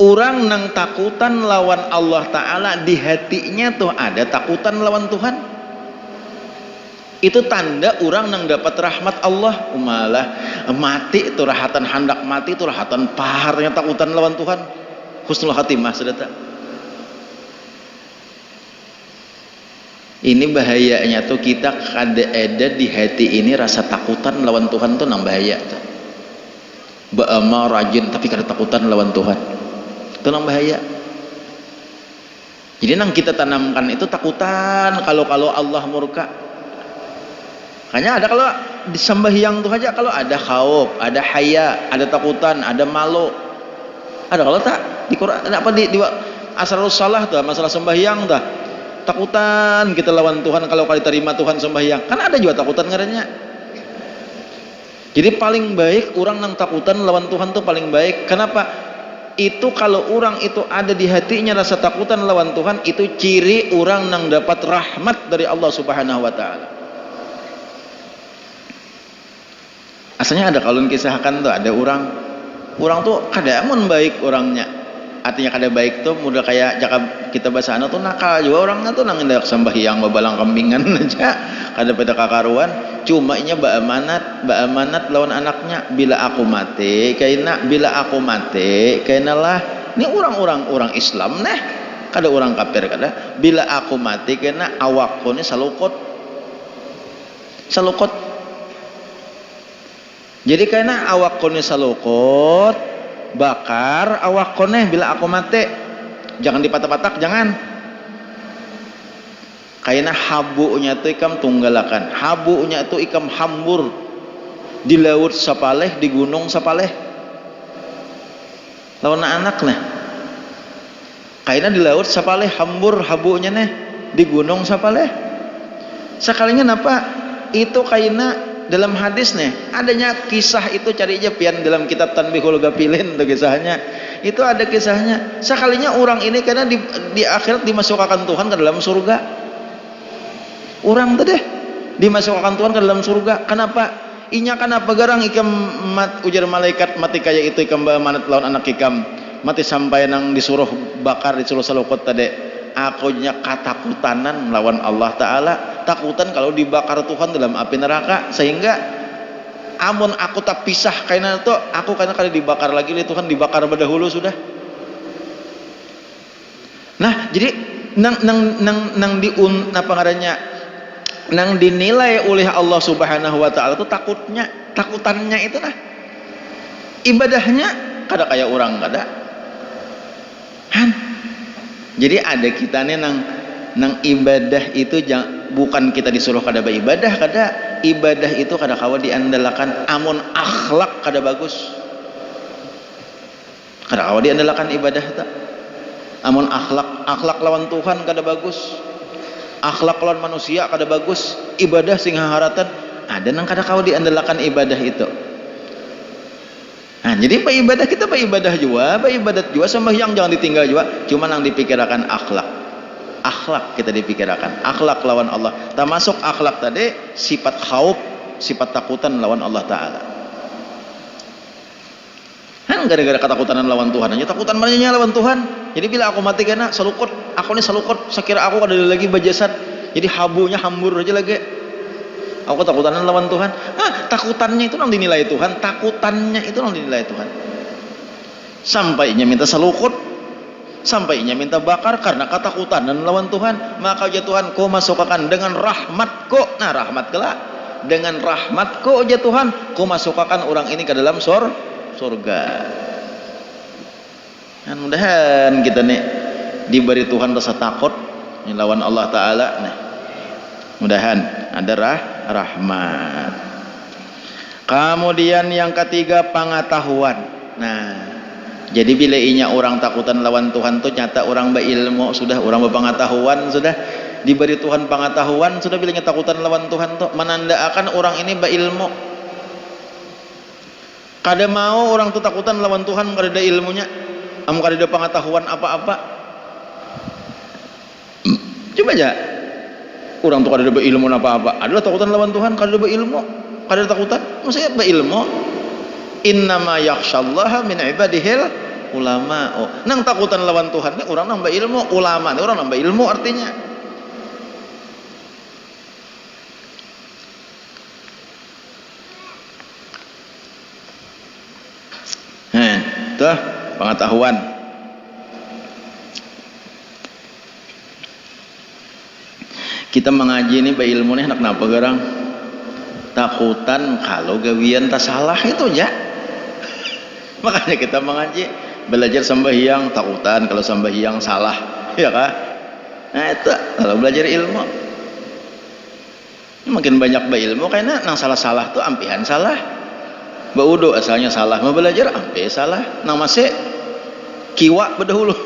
Speaker 1: Orang nang takutan lawan Allah taala di hatinya tuh ada takutan lawan Tuhan. Itu tanda orang nang dapat rahmat Allah. Malah mati itu rahatan hendak mati itu rahatan paharnya takutan lawan Tuhan. Husnul khatimah sedata. Ini bahayanya tuh kita ada di hati ini rasa takutan lawan Tuhan tuh nang bahaya tuh. Ba'ama rajin tapi kada takutan lawan Tuhan. Itu nang bahaya. Jadi nang kita tanamkan itu takutan kalau Allah murka. Makanya ada kalau di sembahyang tuh aja kalau ada khauf, ada haya, ada takutan, ada malu. Ada kalau tak di Quran apa di asrarus salah tuh masalah sembahyang tuh. Takutan kita lawan Tuhan kalau kali terima Tuhan sembahyang. Kan ada juga takutan ngarannya. Jadi paling baik orang nang takutan lawan Tuhan tuh paling baik. Kenapa? Itu kalau orang itu ada di hatinya rasa takutan lawan Tuhan, itu ciri orang nang dapat rahmat dari Allah Subhanahu wa taala. Asalnya ada kalau kisahkan tuh ada orang tuh kada amun baik orangnya. Artinya kada baik tuh mudah kayak jaka kita bahasa anak tuh nakal juga orangnya tuh nang hendak sembahyang babalang kambingan aja kada pada kakaruan. Cuma inya baamanat lawan anaknya, bila aku mati kaina lah ini orang Islam neh kada orang kafir kada, bila aku mati kaina awakku ni salukot jadi kaina awakku ni salukot bakar awakku neh bila aku mati, jangan dipatak-patak, jangan. Kaina habunya itu ikam tunggalakan, habunya itu ikam hambur di laut sapaleh, di gunung sapaleh lawan anak nah. Kaina di laut sapaleh hambur habunya nih di gunung sapaleh. Sekalinya napa itu kaina dalam hadis nih adanya kisah itu, cari aja pian dalam kitab Tanbihul Ghafilin tuh kisahnya. Itu ada kisahnya. Sekalinya orang ini karena di akhirat dimasukkan Tuhan ke dalam surga. Orang tuh deh dimasukkan Tuhan ke dalam surga. Kenapa? Inya kenapa garang ikam ujar malaikat mati kayak itu ikam manat lawan anak ikam mati sampai nang disuruh bakar disuruh salukot tadi. Aku nya katakutanan melawan Allah Ta'ala, takutan kalau dibakar Tuhan dalam api neraka, sehingga amun aku tak pisah karena itu aku karena kali dibakar lagi oleh Tuhan, dibakar berdahulu sudah. Nah jadi nang apa ngarannya, nang dinilai oleh Allah Subhanahu wa taala itu takutannya itu nah. Ibadahnya kada kayak orang kada. Han. Jadi ada kita nih nang ibadah itu bukan kita disuruh kada beribadah, kada. Ibadah itu kada kawa diandalkan amun akhlak kada bagus. Kada kawa diandalkan ibadah itu. Amun akhlak lawan Tuhan kada bagus. Akhlak lawan manusia kada bagus. Ibadah sing haratan ada nang kada kawa diandalkan ibadah itu. Nah, jadi ibadah kita ibadah juga sembahyang jangan ditinggal juga, cuma yang dipikirkan akhlak kita dipikirkan akhlak lawan Allah, termasuk akhlak tadi sifat khauf, sifat takutan lawan Allah Ta'ala. Kan gara-gara ketakutan lawan Tuhan aja, takutan banyak lawan Tuhan. Jadi bila aku mati kena salukut, aku nih salukut, sekira aku ada lagi bajasad, jadi habunya hambur aja lagi. Aku takutan lawan Tuhan. Takutannya itu nang dinilai Tuhan, sampainya minta salukut, sampainya minta bakar karena ketakutan dan lawan Tuhan, maka ya Tuhan kau masukkan dengan rahmatku. Nah rahmat kelak, dengan rahmatku ya Tuhan kau masukkan orang ini ke dalam surga. Dan mudahan kita nih diberi Tuhan rasa takut lawan Allah Ta'ala nih. Mudahan ada rahmat. Kemudian yang ketiga pengetahuan. Nah, jadi bila inya orang takutan lawan Tuhan tuh nyata orang berilmu sudah, orang berpengetahuan sudah, diberi Tuhan pengetahuan sudah, bilanya takutan lawan Tuhan tuh menandakan orang ini berilmu. Kada mau orang tuh takutan lawan Tuhan kada ada ilmunya, kada ada pengetahuan apa-apa. Coba aja. Orang tuh kada ada berilmu apa-apa, adalah takutan lawan Tuhan, kada ada berilmu, kada ada takutan, maksudnya berilmu. Innama yakhsyallaha min ibadihil ulama. Oh, nang takutan lawan Tuhan ini orang nambah ilmu, ulama ini orang nambah ilmu artinya. Tuh pengetahuan. Kita mengaji ini berilmu nih nak napa garang takutan kalau gawian tak salah itu ya. Makanya kita mengaji belajar sembahyang takutan kalau sembahyang salah ya kah. Nah itu kalau belajar ilmu makin banyak berilmu karena nang salah-salah tuh ampihan salah. Baudo asalnya salah, mau belajar ampe salah, nang masih kiwa berdahulu.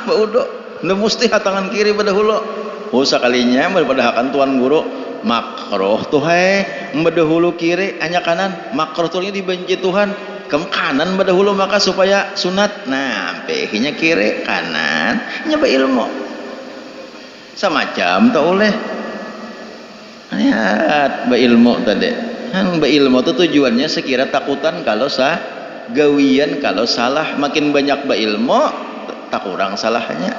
Speaker 1: Baudo ndak mesti tangan kiri berdahulu. Sekalinya daripada hakan tuan guru makruh tuh berdahulu kiri hanya kanan, makruh tuhnya dibenci Tuhan ke kanan berdahulu maka supaya sunat. Nah pehinya kiri kanan nyoba ilmu semacam tak oleh lihat berilmu tadi kan. Berilmu itu tujuannya sekira takutan kalau gawian kalau salah, makin banyak berilmu tak kurang salahnya.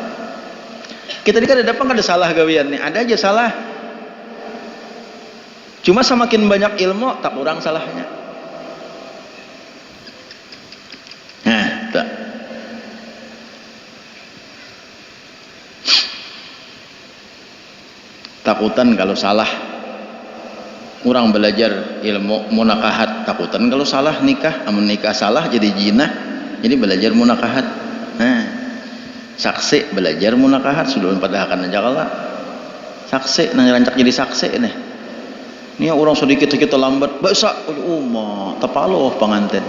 Speaker 1: Kita di kada dapat ada salah gawian nih, ada aja salah. Cuma semakin banyak ilmu tak kurang salahnya. Nah, tak. Takutan kalau salah. Orang belajar ilmu munakahat takutan kalau salah nikah, amun nikah salah jadi jinah. Jadi belajar munakahat. Nah, saksi belajar munakahat sudah pada akan aja kala saksi nang rancak jadi saksi ini orang sedikit lambat bahasa tepaloh pengantin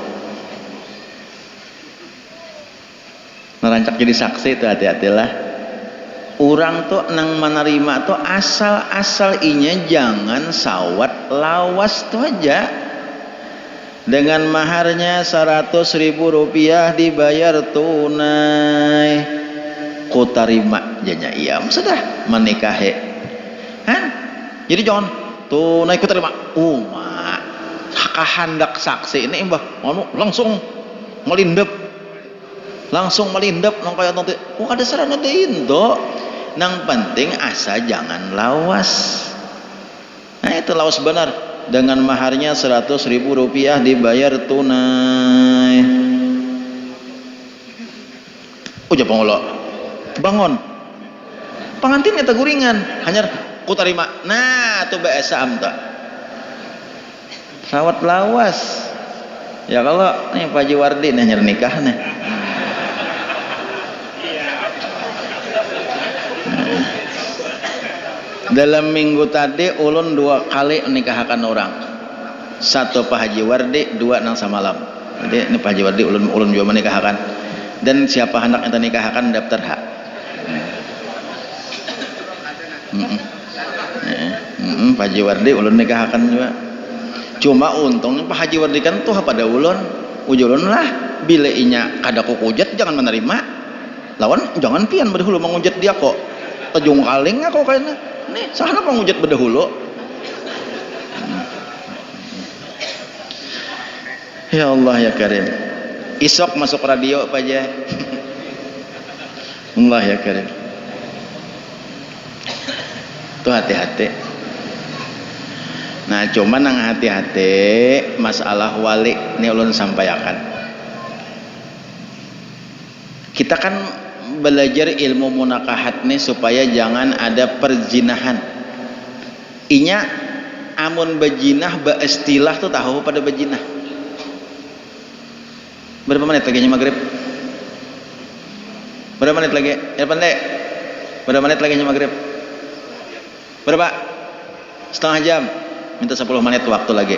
Speaker 1: narancak jadi saksi itu hati-hatilah. Orang tuh nang menerima tuh asal inya jangan sawat lawas tuh aja. Dengan maharnya 100.000 rupiah dibayar tunai, ku tarima janya iya sudah menikahi kan. Jadi jangan tunai ku terima kahandak saksi ini mbah langsung melindep nang kaya nanti ada sarana dein do. Nang penting asa jangan lawas. Nah itu lawas benar. dengan maharnya 100.000 rupiah dibayar tunai. Uja pengulo bangun pengantin eta guringan hanya ku tarima. Nah tuh bahasa amta rawat lawas ya. Kalau nih Pak Haji Wardi nih nyer nikah nih dalam minggu tadi ulun 2 kali nikahkan orang, 1 Pak Haji Wardi, 2 nang samalam. Jadi ini Pak Haji Wardi ulun juga menikahkan, dan siapa hendak ente nikahkan daftar hak. Pak Haji Wardi ulun nikahkan juga. Cuma untungnya Pak Haji Wardi kan tuh pada ulun ujulun lah bila inya kada kukujat jangan menerima lawan jangan pian berdahulu mengujat dia kok tejung kaling kok kayaknya nih sahana pengujat berdahulu. Ya Allah ya Karim, isok masuk radio apa aja. Allah ya Karim, tuh hati-hati. Nah cuman nang hati-hati masalah wali ini ulun sampaikan. Kita kan belajar ilmu munakahat nih supaya jangan ada perzinahan. Inya amun bejinah beistilah tuh tahu pada bejinah. Berapa menit lagi maghrib? Berapa menit lagi? Ya pandai. Berapa menit lagi maghrib? Berapa? Setengah jam. Minta 10 menit waktu lagi.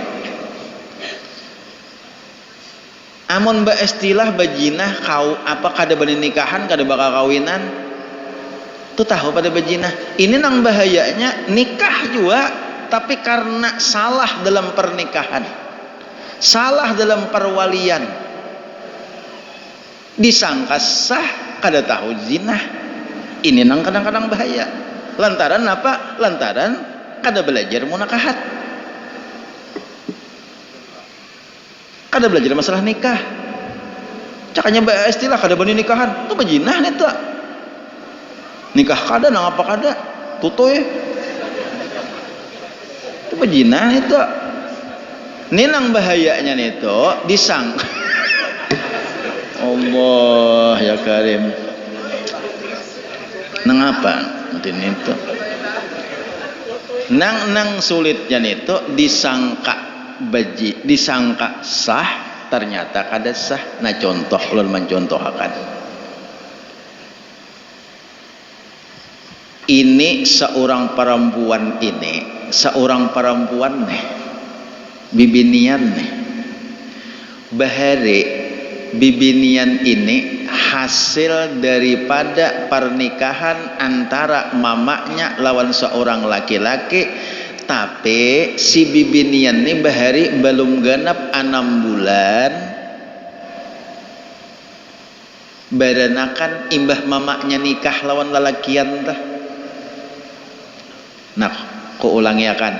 Speaker 1: Amun beistilah bejinah kau apa kada bani nikahan kada bakal kawinan tuh tahu pada bejinah. Ini nang bahayanya nikah juga tapi karena salah dalam pernikahan, salah dalam perwalian, disangka sah kada tahu zina. Ini nang kadang-kadang bahaya. Lantaran apa? Lantaran kada belajar munakahat, kada belajar masalah nikah. Cakanya istilah kada bani nikahan tuh bejinah nih tuh nikah kada nang apa kada tutoy tuh bejinah nih tuh. Ini nang bahayanya nih tuh disang. Allah ya Karim, nang apa nanti nih tuh nang sulitnya nih tuh disangka sah ternyata kada sah. Nah contoh ulun mencontohkan ini seorang perempuan nih bibinian nih bahari bibinian ini hasil daripada pernikahan antara mamanya lawan seorang laki-laki. Tapi si bibinian ini bahari belum genap 6 bulan berenakan imbah mamaknya nikah lawan lalakian tah. Nah ku ulangi akan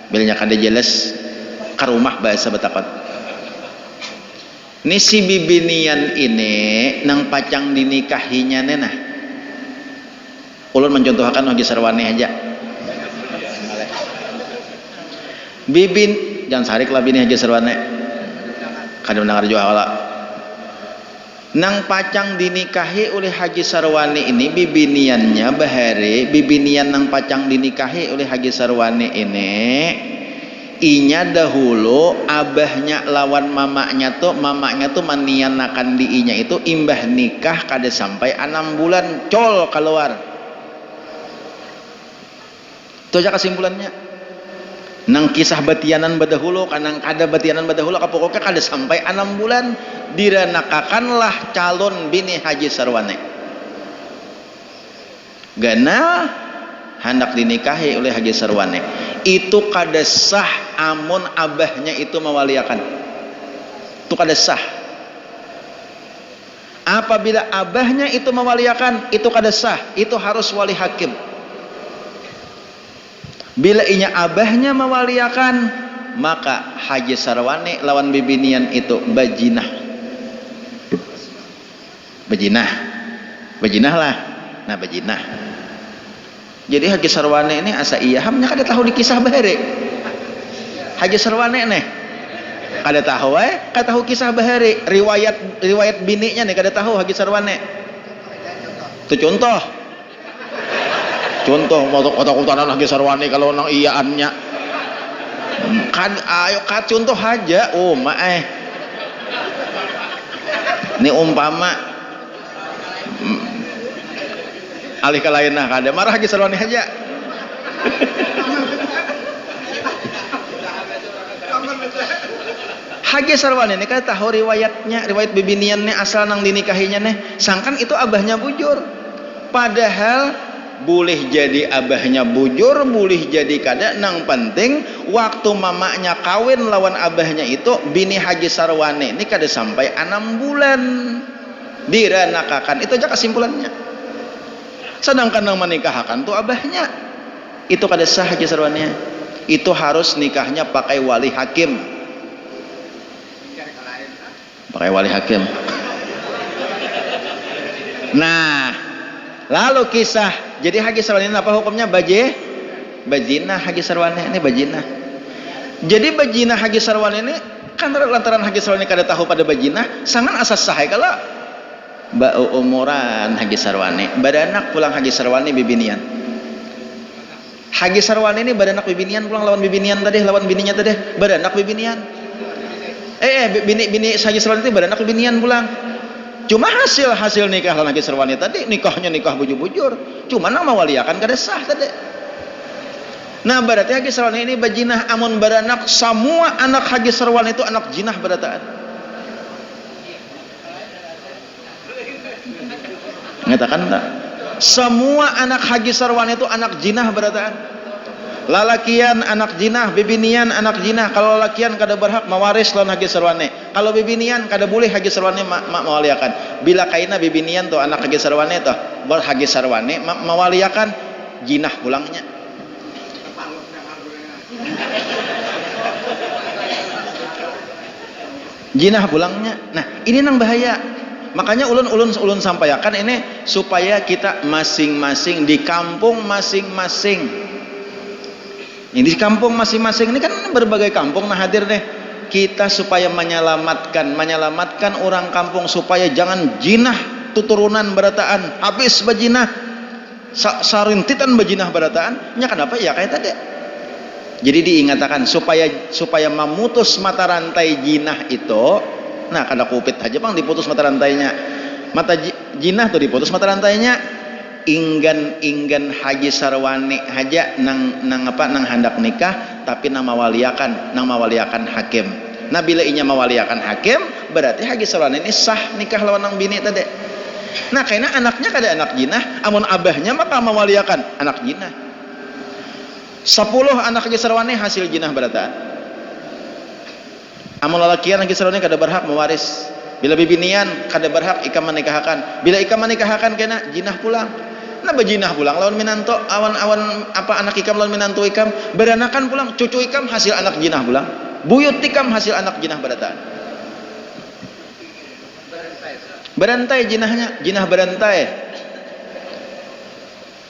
Speaker 1: bilanya kada jelas ke rumah bahasa Batakot. Ini si bibinian ini nang pacang dinikahinya nenah. Ulun mencontohkan Haji Sarwani aja. Bibin jangan sarik lah bini Haji Sarwane kada mendengar juala nang pacang dinikahi oleh Haji Sarwane ini bibiniannya bahari bibinian nang pacang dinikahi oleh Haji Sarwane ini inya dahulu abahnya lawan mamanya tuh manianakan di inya itu imbah nikah kada sampai 6 bulan col keluar itu aja kesimpulannya. Nang kisah batianan badahulu kanang kada batianan badahulu kapokoknya kada sampai 6 bulan direnakakanlah calon bini Haji Sarwane. Gana hendak dinikahi oleh Haji Sarwane itu kada sah amun abahnya itu mewaliakan. Itu kada sah. Apabila abahnya itu mewaliakan itu kada sah, itu harus wali hakim. Bila inya abahnya mewaliakan maka Haji Sarwane lawan bibinian itu bajinah lah. Nah bajinah. Jadi Haji Sarwane ini asa iya hamnya kada tahu di kisah bahare. haji sarwane nih kada tahu kisah bahari riwayat bininya nih kada tahu haji sarwane itu contoh mau kota-kotaan haji sarwane kalau nang iyaannya kan ayo contoh aja ini umpama alih ke lain nah kada marah haji sarwane aja haji sarwane ini kan tahu riwayat bibiniannya asal nang dinikahinya nih sangkan itu abahnya bujur padahal boleh jadi abahnya bujur boleh jadi kada nang penting waktu mamanya kawin lawan abahnya itu bini haji sarwane ini kada sampai 6 bulan diranakakan itu aja kesimpulannya sedangkan nang menikahkan tuh abahnya itu kada sah haji sarwane itu harus nikahnya pakai wali hakim nah lalu kisah jadi haji sarwane apa hukumnya bajinah haji sarwane ini bajinah jadi bajinah haji sarwane ini kan lantaran haji sarwane kada tahu pada bajinah sangan asas sahai kalau bau umuran haji sarwane badanak pulang haji sarwane bibinian haji sarwane ini badanak bibinian pulang lawan bibinian tadi lawan bininya tadi badanak bibinian bini haji sarwane itu badanak bibinian pulang cuma hasil nikah lawan haji sarwane tadi nikahnya nikah bujur-bujur cuma nang mawaliakan kada sah tadi nah berarti haji sarwane ini bajinah amun badanak semua anak haji sarwane itu anak jinah berataan ngatakan tak semua anak haji sarwane itu anak jinah berataan lalakian anak jinah bibinian anak jinah kalau lalakian kada berhak mawaris lawan haji sarwane kalau bibinian kada boleh haji sarwane mawaliakan bila kaina bibinian tuh anak haji sarwane tuh haji sarwane mawaliakan jinah pulangnya jinah pulangnya nah ini nang bahaya makanya ulun sampaikan ini supaya kita masing-masing di kampung masing-masing ini di kampung masing-masing ini kan berbagai kampung nah hadir deh kita supaya menyelamatkan orang kampung supaya jangan jinah tuturunan berataan habis bajinah sarintitan bajinah berataan nya kenapa ya kayak tadi jadi diingatkan supaya memutus mata rantai jinah itu nah kada kupit aja bang diputus mata rantainya mata jinah tuh diputus mata rantainya inggan haji sarwane aja nang hendak nikah tapi nang mawaliakan hakim nah bila inya mawaliakan hakim berarti haji sarwane ini sah nikah lawan nang bini tadi nah karena anaknya kada anak jinah amun abahnya maka mawaliakan anak jinah 10 anak haji sarwane hasil jinah berataan amun lalakian haji sarwane kada berhak mewaris bila bibinian kada berhak ikam menikahkan bila ikam menikahkan kena jinah pulang nah bajinah pulang lawan minanto awan apa anak ikam lawan minanto ikam beranakan pulang cucu ikam hasil anak jinah pulang buyut ikam hasil anak jinah berataan berantai jinahnya jinah berantai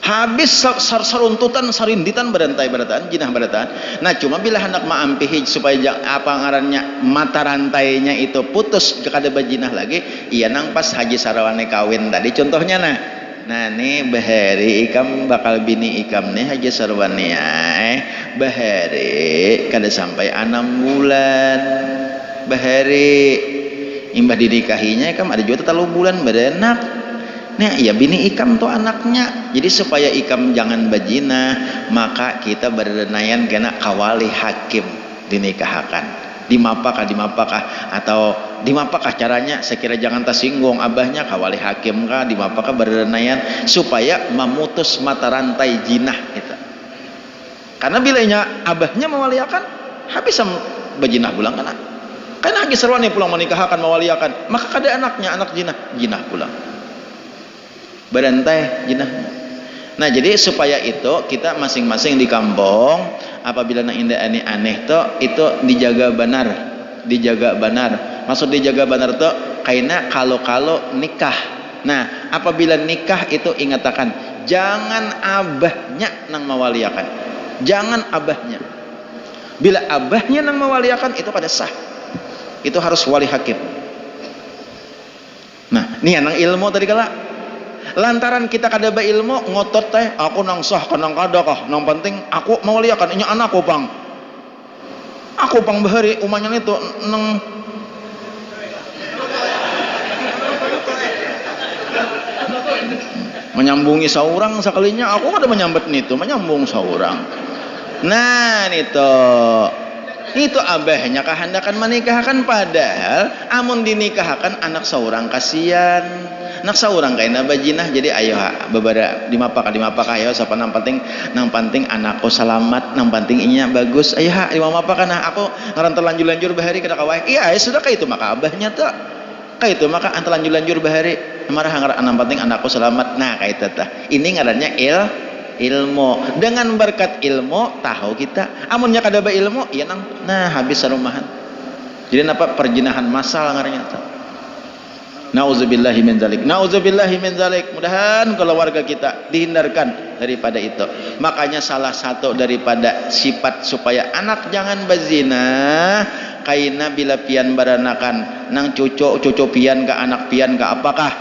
Speaker 1: habis saruntutan sarinditan berataan jinah berataan nah cuma bila hendak maampihi supaya apa ngarannya mata rantainya itu putus kada bajinah lagi iya nang pas haji sarwane kawin tadi contohnya nah nih bahari ikam bakal bini ikam nih haji sarwane bahari kada sampai 6 bulan bahari imbah dinikahinya ikam ada juga 3 bulan berenak nah ya bini ikam tuh anaknya jadi supaya ikam jangan bajinah maka kita berdenayan kena kawali hakim dinikahkan dimapakah atau dimapakah caranya sekira jangan tersinggung abahnya kawali hakim kah dimapakah berdenayan supaya memutus mata rantai jinah itu karena bilanya abahnya mewaliakan habis bajinah pulang karena haji sarwane pulang menikahkan mewaliakan maka kada anaknya anak jinah pulang berantai jinahnya nah jadi supaya itu kita masing-masing di kampung apabila nak indah aneh tuh itu dijaga benar maksud dijaga benar tuh karena kalau nikah nah apabila nikah itu ingatakan jangan abahnya nang mawaliakan jangan abahnya
Speaker 2: Bila abahnya nang mewaliakan itu kada sah, itu harus wali hakim. Nah nih nang ilmu tadi kala lantaran kita kada ba ilmu ngotot teh aku nang sah kanang kada kah, nang penting aku mewaliakan ini anakku pang, aku pang bahari umanya itu nang menyambungi saurang sekalinya aku kada menyambet nitu menyambung saurang. Nah itu abahnya kehendakan menikahkan, padahal amun dinikahkan anak saurang kasihan, anak saurang kaina bajinah. Jadi ayo babara dimapakah ayo sapa nang penting anakku selamat, nang penting inya bagus, ayo dimapakah. Nah aku ngaran terlanjur bahari kada kawai iya sudah kayak itu maka abahnya tuh kayak itu maka terlanjur bahari marah nang penting anakku selamat. Nah kayak itu ini ngarannya ilmu. Dengan berkat ilmu tahu kita amunnya kada ba ilmu ya nah habis sarumahan. Jadi napa perjinahan massal ngarannya tuh. Nauzubillahi min dzalik. Mudahan keluarga kita dihindarkan daripada itu. Makanya salah satu daripada sifat supaya anak jangan berzina kaina bila pian baranakan nang cucu pian ke anak pian ke apakah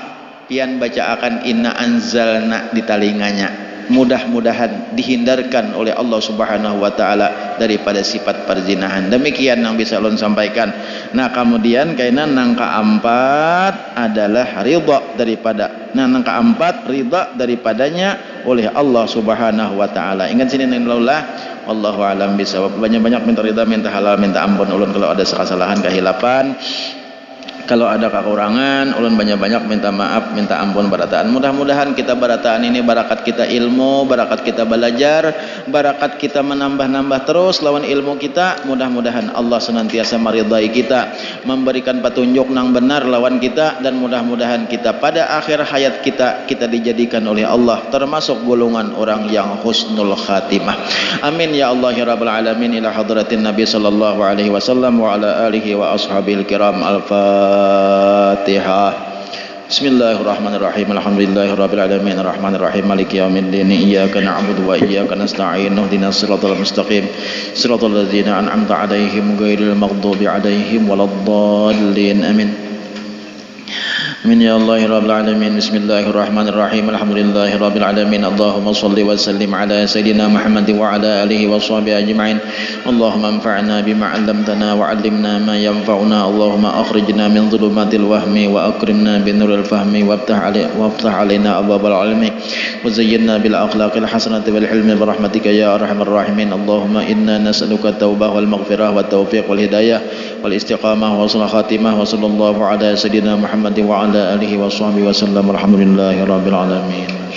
Speaker 2: pian baca akan inna anzalna di talinganya. Mudah-mudahan dihindarkan oleh Allah Subhanahu wa taala daripada sifat perzinahan. Demikian yang bisa ulun sampaikan. Nah, kemudian kaina nang keempat adalah ridha daripadanya oleh Allah Subhanahu wa taala. Ingat sini nilailah wallahu alam bisawab. Banyak-banyak minta ridha, minta halal, minta ampun ulun kalau ada kesalahan kehilapan. Kalau ada kekurangan, ulun banyak-banyak minta maaf, minta ampun barataan. Mudah-mudahan kita barataan ini barakat kita ilmu, barakat kita belajar, barakat kita menambah-nambah terus lawan ilmu kita. Mudah-mudahan Allah senantiasa meridai kita, memberikan petunjuk nang benar lawan kita, dan mudah-mudahan kita pada akhir hayat kita dijadikan oleh Allah termasuk golongan orang yang husnul khatimah. Amin ya Allah ya rabbal alamin. Ila hadratin Nabi sallallahu alaihi wasallam wa ala alihi wa ashabil kiram. Al-Fatihah. Bismillahirrahmanirrahim. Alhamdulillahirabbil alamin arrahmanir rahim maliki yaumiddin iyyaka na'budu wa iyyaka nasta'in ihdinas siratal mustaqim siratal ladzina an'amta 'alaihim ghairil maghdubi 'alaihim waladdallin. Amin. Amin ya Allah ya Rabbil Alamin. Bismillahirrahmanirrahim. Alhamdulillahirabbil alamin. Allahumma shalli wa sallim ala sayidina Muhammad wa ala alihi wa sahbihi ajma'in. Allahumma anfa'na bima 'allamtana wa 'allimna ma yanfa'una. Allahumma akhrijna min dhulumatil wahmi wa akrimna bi nuril fahmi waftah 'alaina abwabal ilmi wa zayyinna bil akhlaqil hasanati wal hilmi bi rahmatika ya arhamar rahimin. Allahumma inna nas'aluka at-taubah wal maghfirah wat taufiq wal hidayah wal istiqamah wa husnul khatimah wa sallallahu ala sayidina Muhammad wa ala alihi wa sahbihi wa sallam. Alhamdulillahi rabbil alamin.